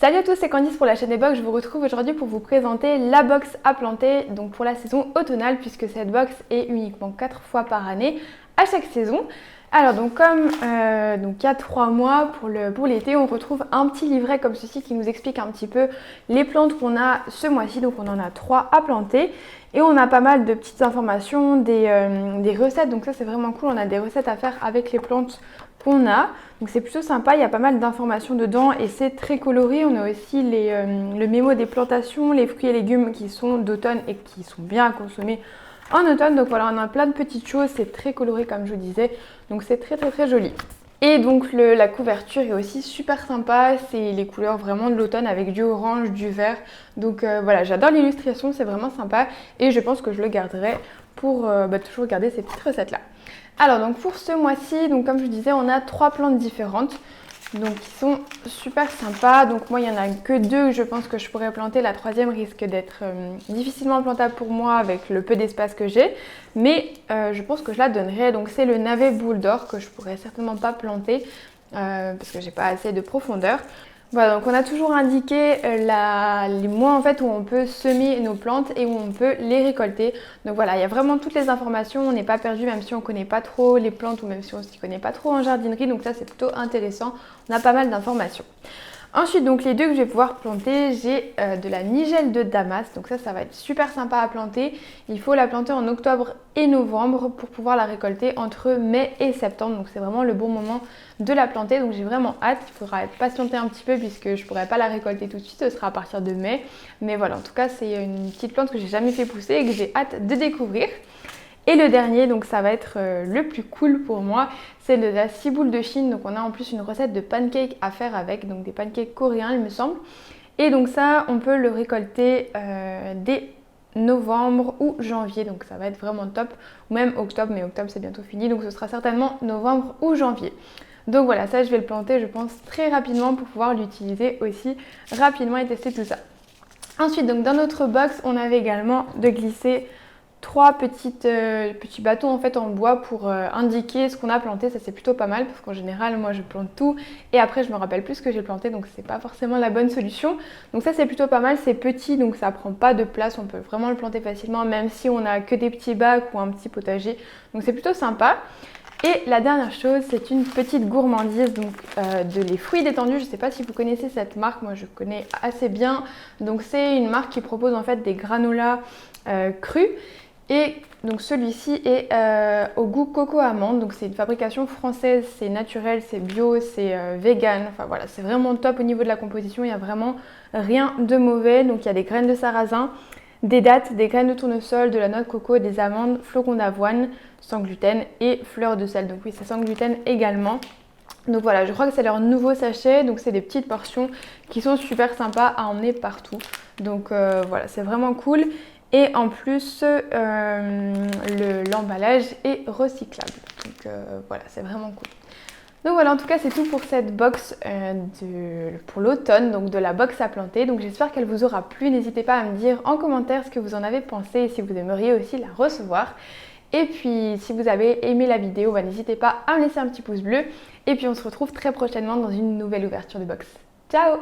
Salut à tous, c'est Candice pour la chaîne des box. Je vous retrouve aujourd'hui pour vous présenter la box à planter donc pour la saison automnale, puisque cette box est uniquement 4 fois par année à chaque saison. Alors donc comme il y a 3 mois pour l'été, on retrouve un petit livret comme ceci qui nous explique un petit peu les plantes qu'on a ce mois-ci. Donc on en a 3 à planter et on a pas mal de petites informations, des recettes. Donc ça c'est vraiment cool, on a des recettes à faire avec les plantes qu'on a. Donc c'est plutôt sympa, il y a pas mal d'informations dedans et c'est très coloré. On a aussi le mémo des plantations, les fruits et légumes qui sont d'automne et qui sont bien à consommer en automne. Donc voilà, on a plein de petites choses, c'est très coloré comme je vous disais, donc c'est très joli. Et donc la couverture est aussi super sympa, c'est les couleurs vraiment de l'automne avec du orange, du vert. Donc voilà, j'adore l'illustration, c'est vraiment sympa et je pense que je le garderai pour toujours garder ces petites recettes là. Alors donc pour ce mois-ci, donc comme je vous disais, on a 3 plantes différentes. Donc qui sont super sympas. Donc moi il n'y en a que 2 je pense que je pourrais planter. La troisième risque d'être difficilement plantable pour moi avec le peu d'espace que j'ai. Mais je pense que je la donnerai. Donc c'est le navet boule d'or que je pourrais certainement pas planter parce que j'ai pas assez de profondeur. Voilà, donc on a toujours indiqué les mois en fait où on peut semer nos plantes et où on peut les récolter. Donc voilà, il y a vraiment toutes les informations, on n'est pas perdu même si on ne connaît pas trop les plantes ou même si on ne s'y connaît pas trop en jardinerie. Donc ça c'est plutôt intéressant, on a pas mal d'informations. Ensuite, donc les 2 que je vais pouvoir planter, j'ai de la nigelle de Damas. Donc ça va être super sympa à planter. Il faut la planter en octobre et novembre pour pouvoir la récolter entre mai et septembre. Donc c'est vraiment le bon moment de la planter. Donc j'ai vraiment hâte. Il faudra patienter un petit peu puisque je ne pourrai pas la récolter tout de suite. Ce sera à partir de mai. Mais voilà, en tout cas, c'est une petite plante que j'ai jamais fait pousser et que j'ai hâte de découvrir. Et le dernier, donc ça va être le plus cool pour moi, c'est de la ciboule de Chine. Donc on a en plus une recette de pancakes à faire avec, donc des pancakes coréens il me semble. Et donc ça, on peut le récolter dès novembre ou janvier, donc ça va être vraiment top. Ou même octobre, mais octobre c'est bientôt fini, donc ce sera certainement novembre ou janvier. Donc voilà, ça je vais le planter je pense très rapidement pour pouvoir l'utiliser aussi rapidement et tester tout ça. Ensuite, donc dans notre box, on avait également de glisser 3 petits bâtons en fait en bois pour indiquer ce qu'on a planté. Ça c'est plutôt pas mal parce qu'en général moi je plante tout et après je me rappelle plus ce que j'ai planté, donc c'est pas forcément la bonne solution. Donc ça c'est plutôt pas mal, c'est petit donc ça prend pas de place, on peut vraiment le planter facilement même si on a que des petits bacs ou un petit potager, donc c'est plutôt sympa. Et la dernière chose, c'est une petite gourmandise donc de les fruits détendus. Je ne sais pas si vous connaissez cette marque, moi je connais assez bien. Donc c'est une marque qui propose en fait des granolas crus. Et donc celui-ci est au goût coco amande. Donc c'est une fabrication française, c'est naturel, c'est bio, c'est vegan. Enfin voilà, c'est vraiment top au niveau de la composition. Il n'y a vraiment rien de mauvais. Donc il y a des graines de sarrasin, des dattes, des graines de tournesol, de la noix de coco, des amandes, flocons d'avoine, sans gluten et fleurs de sel. Donc oui, c'est sans gluten également. Donc voilà, je crois que c'est leur nouveau sachet. Donc c'est des petites portions qui sont super sympas à emmener partout. Donc voilà, c'est vraiment cool. Et en plus, l'emballage est recyclable. Donc voilà, c'est vraiment cool. Donc voilà, en tout cas c'est tout pour cette box pour l'automne, donc de la box à planter. Donc j'espère qu'elle vous aura plu. N'hésitez pas à me dire en commentaire ce que vous en avez pensé et si vous aimeriez aussi la recevoir. Et puis si vous avez aimé la vidéo, n'hésitez pas à me laisser un petit pouce bleu. Et puis on se retrouve très prochainement dans une nouvelle ouverture de box. Ciao!